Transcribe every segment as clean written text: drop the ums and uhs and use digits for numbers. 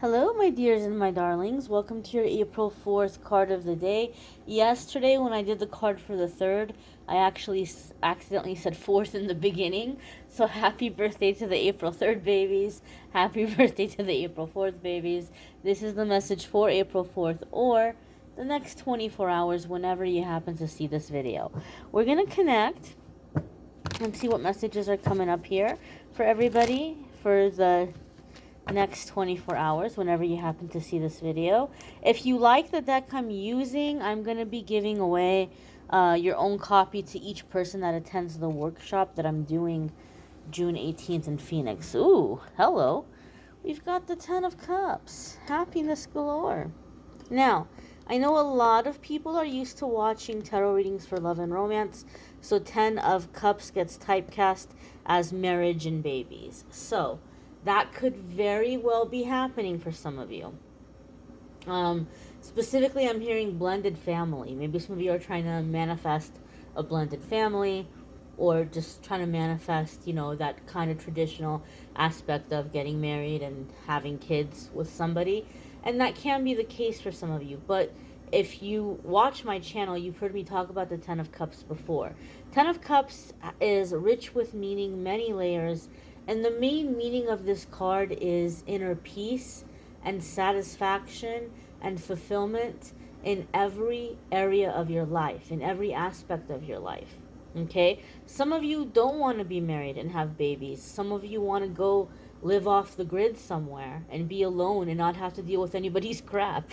Hello, my dears and my darlings. Welcome to your April 4th card of the day. Yesterday, when I did the card for the 3rd, I actually accidentally said 4th in the beginning. So, happy birthday to the April 3rd babies. Happy birthday to the April 4th babies. This is the message for April 4th or the next 24 hours whenever you happen to see this video. We're going to connect and see what messages are coming up here for everybody for the next 24 hours whenever you happen to see this video. If you like the deck I'm using, I'm going to be giving away your own copy to each person that attends the workshop that I'm doing June 18th in Phoenix. Ooh, hello. We've got the 10 of Cups. Happiness galore. Now, I know a lot of people are used to watching tarot readings for love and romance, so 10 of Cups gets typecast as marriage and babies. So, that could very well be happening for some of you. Specifically, I'm hearing blended family. Maybe some of you are trying to manifest a blended family, or just trying to manifest, that kind of traditional aspect of getting married and having kids with somebody. And that can be the case for some of you. But if you watch my channel, you've heard me talk about the 10 of Cups before. 10 of Cups is rich with meaning, many layers, and the main meaning of this card is inner peace and satisfaction and fulfillment in every area of your life, in every aspect of your life. Okay? Some of you don't want to be married and have babies. Some of you want to go live off the grid somewhere and be alone and not have to deal with anybody's crap.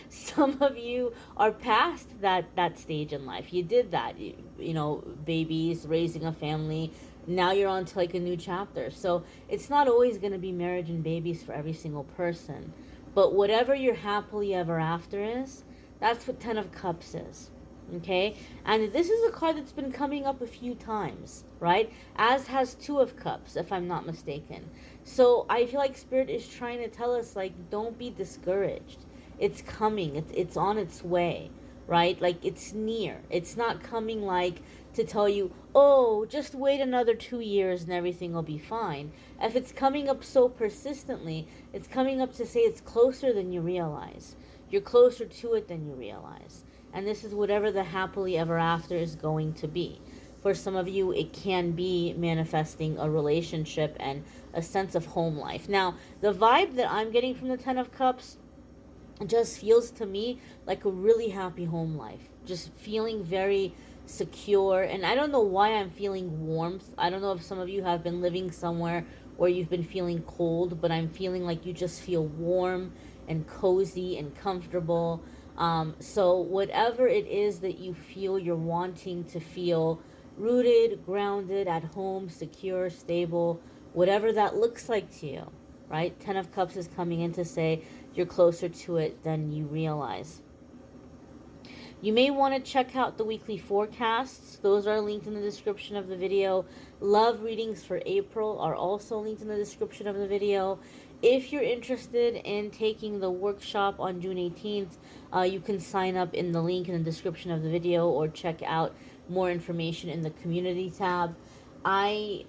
Some of you are past that stage in life. You did that. Babies, raising a family. Now you're on to like a new chapter. So it's not always going to be marriage and babies for every single person. But whatever your happily ever after is, that's what 10 of Cups is. Okay? And this is a card that's been coming up a few times, right? As has 2 of Cups, if I'm not mistaken. So I feel like Spirit is trying to tell us, like, don't be discouraged. It's coming. It's on its way, right? Like, it's near. It's not coming like to tell you, oh, just wait another 2 years and everything will be fine. If it's coming up so persistently, it's coming up to say it's closer than you realize. You're closer to it than you realize. And this is whatever the happily ever after is going to be. For some of you, it can be manifesting a relationship and a sense of home life. Now, the vibe that I'm getting from the 10 of Cups just feels to me like a really happy home life. Just feeling very secure. And I don't know why I'm feeling warmth. I don't know if some of you have been living somewhere where you've been feeling cold, but I'm feeling like you just feel warm and cozy and comfortable. So whatever it is that you feel you're wanting to feel, rooted, grounded, at home, secure, stable, whatever that looks like to you, right? 10 of Cups is coming in to say you're closer to it than you realize. You may want to check out the weekly forecasts. Those are linked in the description of the video. Love readings for April are also linked in the description of the video. If you're interested in taking the workshop on June 18th, you can sign up in the link in the description of the video or check out more information in the community tab. I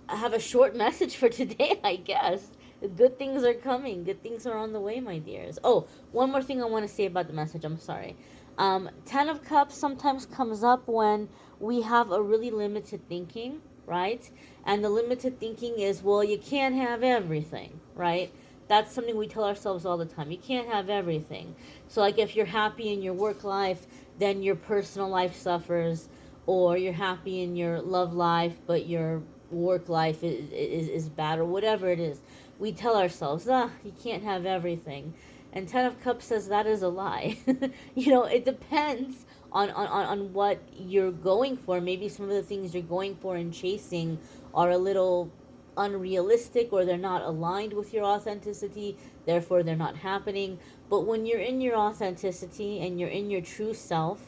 have a short message for today, I guess. Good things are coming. Good things are on the way, my dears. Oh, one more thing I want to say about the message. I'm sorry. 10 of Cups sometimes comes up when we have a really limited thinking, right? And the limited thinking is, well, you can't have everything, right? That's something we tell ourselves all the time. You can't have everything. So, like, if you're happy in your work life, then your personal life suffers. Or you're happy in your love life, but your work life is bad, or whatever it is. We tell ourselves, you can't have everything. And 10 of Cups says that is a lie. It depends on what you're going for. Maybe some of the things you're going for and chasing are a little unrealistic, or they're not aligned with your authenticity, therefore they're not happening. But when you're in your authenticity and you're in your true self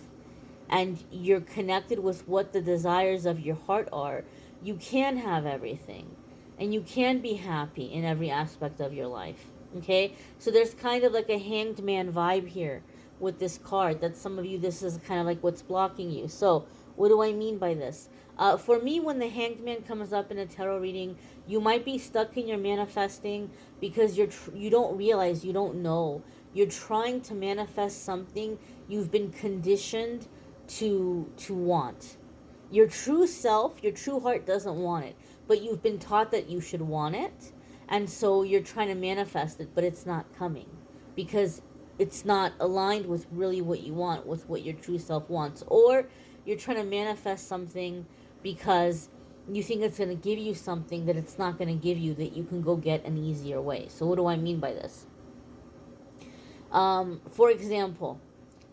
and you're connected with what the desires of your heart are, you can have everything. And you can be happy in every aspect of your life. Okay? So there's kind of like a hanged man vibe here with this card. That some of you, this is kind of like what's blocking you. So What do I mean by this? For me, when the Hanged Man comes up in a tarot reading, you might be stuck in your manifesting because you don't realize, you don't know. You're trying to manifest something you've been conditioned to want. Your true self, your true heart doesn't want it, but you've been taught that you should want it, and so you're trying to manifest it, but it's not coming because it's not aligned with really what you want, with what your true self wants. Or you're trying to manifest something because you think it's going to give you something that it's not going to give you, that you can go get an easier way. So what do I mean by this? For example,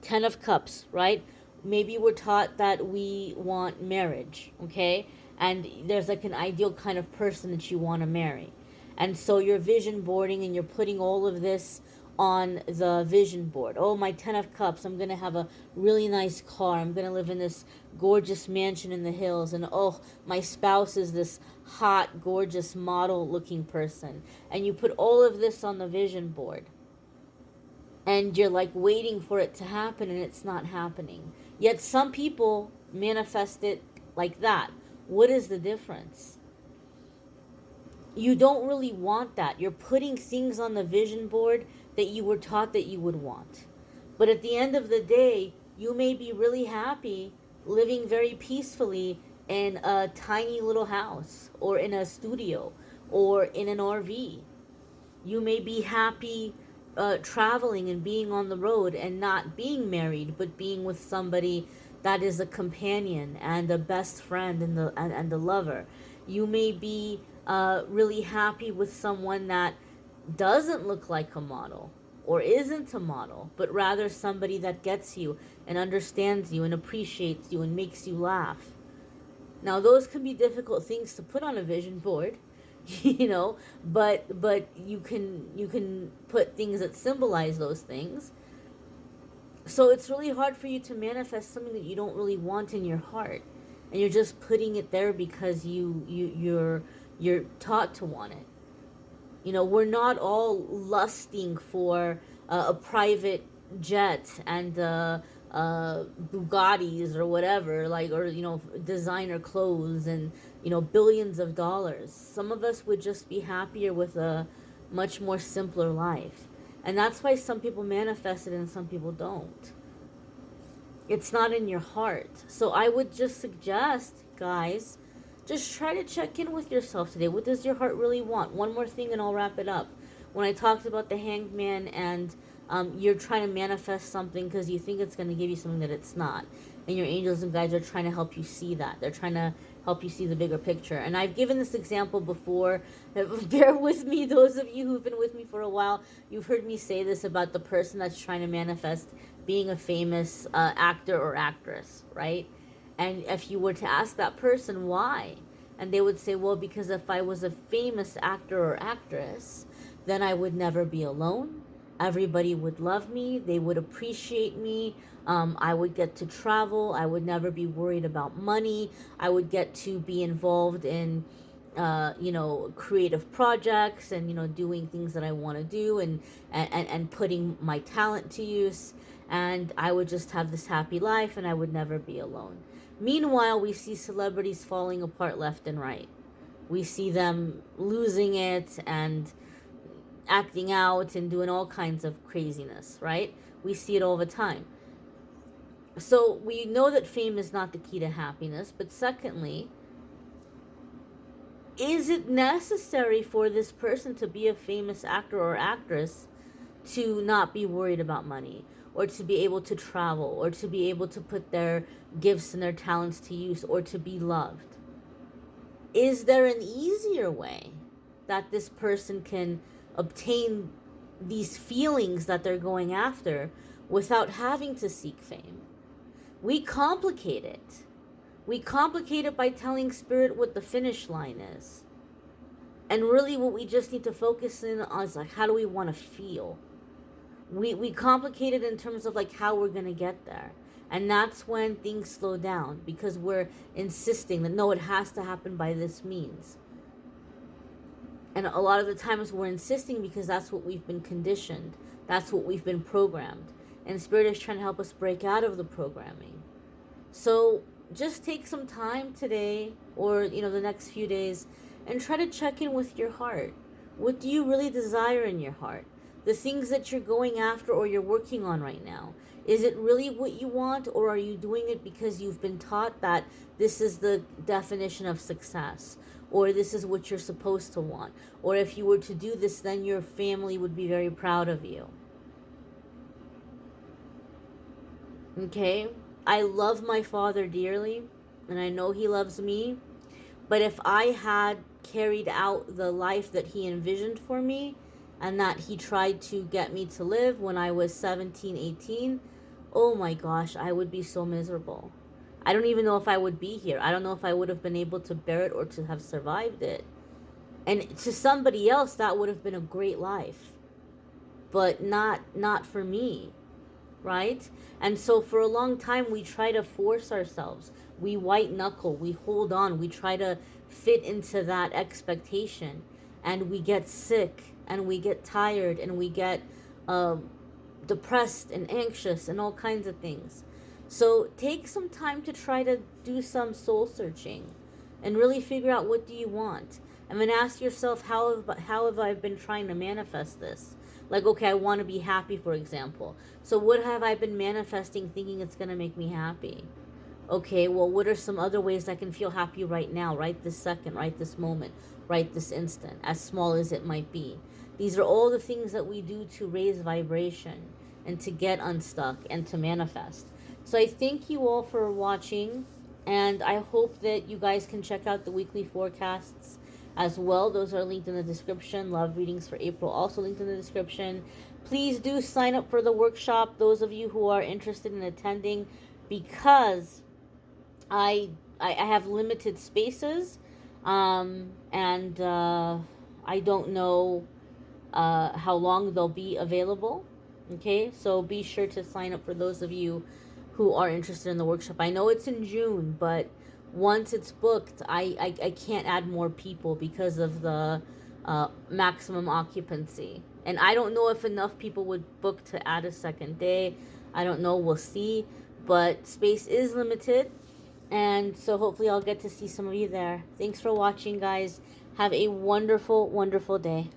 10 of Cups, right? Maybe we're taught that we want marriage, okay? And there's like an ideal kind of person that you want to marry. And so you're vision boarding and you're putting all of this on the vision board. Oh, my 10 of Cups, I'm going to have a really nice car. I'm going to live in this gorgeous mansion in the hills. And oh, my spouse is this hot, gorgeous, model looking person. And you put all of this on the vision board. And you're like waiting for it to happen, and it's not happening. Yet some people manifest it like that. What is the difference? You don't really want that. You're putting things on the vision board that you were taught that you would want. But at the end of the day, you may be really happy living very peacefully in a tiny little house, or in a studio, or in an RV. You may be happy traveling and being on the road and not being married, but being with somebody that is a companion and a best friend and a lover. You may be really happy with someone that doesn't look like a model or isn't a model, but rather somebody that gets you and understands you and appreciates you and makes you laugh. Now, those can be difficult things to put on a vision board, but you can put things that symbolize those things. So it's really hard for you to manifest something that you don't really want in your heart, and you're just putting it there because you're taught to want it. We're not all lusting for a private jet and Bugattis or whatever, or designer clothes and billions of dollars. Some of us would just be happier with a much more simpler life, and that's why some people manifest it and some people don't. It's not in your heart. So I would just suggest, guys, just try to check in with yourself today. What does your heart really want? One more thing and I'll wrap it up. When I talked about the Hanged Man and you're trying to manifest something because you think it's going to give you something that it's not. And your angels and guides are trying to help you see that. They're trying to help you see the bigger picture. And I've given this example before. Bear with me, those of you who've been with me for a while. You've heard me say this about the person that's trying to manifest being a famous actor or actress, right? And if you were to ask that person why, and they would say, well, because if I was a famous actor or actress, then I would never be alone. Everybody would love me. They would appreciate me. I would get to travel. I would never be worried about money. I would get to be involved in, creative projects and, doing things that I want to do and putting my talent to use. And I would just have this happy life and I would never be alone. Meanwhile, we see celebrities falling apart left and right. We see them losing it and acting out and doing all kinds of craziness, right? We see it all the time. So we know that fame is not the key to happiness, but secondly, is it necessary for this person to be a famous actor or actress to not be worried about money, or to be able to travel, or to be able to put their gifts and their talents to use, or to be loved? Is there an easier way that this person can obtain these feelings that they're going after without having to seek fame? We complicate it. We complicate it by telling spirit what the finish line is. And really what we just need to focus in on is how do we want to feel? We complicate it in terms of how we're going to get there. And that's when things slow down, because we're insisting that no, it has to happen by this means. And a lot of the times we're insisting because that's what we've been conditioned. That's what we've been programmed. And Spirit is trying to help us break out of the programming. So just take some time today, or the next few days, and try to check in with your heart. What do you really desire in your heart? The things that you're going after or you're working on right now, is it really what you want, or are you doing it because you've been taught that this is the definition of success, or this is what you're supposed to want, or if you were to do this, then your family would be very proud of you? Okay? I love my father dearly, and I know he loves me. But if I had carried out the life that he envisioned for me, and that he tried to get me to live when I was 17, 18, oh my gosh, I would be so miserable. I don't even know if I would be here. I don't know if I would have been able to bear it or to have survived it. And to somebody else, that would have been a great life. But not for me, right? And so for a long time, we try to force ourselves. We white knuckle, we hold on, we try to fit into that expectation, and we get sick, and we get tired, and we get depressed and anxious and all kinds of things. So take some time to try to do some soul searching and really figure out, what do you want? And then ask yourself, how have I been trying to manifest this? Like, okay, I want to be happy, for example. So what have I been manifesting thinking it's going to make me happy? Okay, well, what are some other ways I can feel happy right now, right this second, right this moment, right this instant, as small as it might be? These are all the things that we do to raise vibration and to get unstuck and to manifest. So I thank you all for watching, and I hope that you guys can check out the weekly forecasts as well. Those are linked in the description. Love readings for April also linked in the description. Please do sign up for the workshop, those of you who are interested in attending, because I have limited spaces, and I don't know how long they'll be available. Okay, so be sure to sign up for those of you who are interested in the workshop. I know it's in June, but once it's booked, I can't add more people because of the maximum occupancy. And I don't know if enough people would book to add a second day. I don't know, we'll see. But space is limited, and so hopefully I'll get to see some of you there. Thanks for watching, guys. Have a wonderful, wonderful day.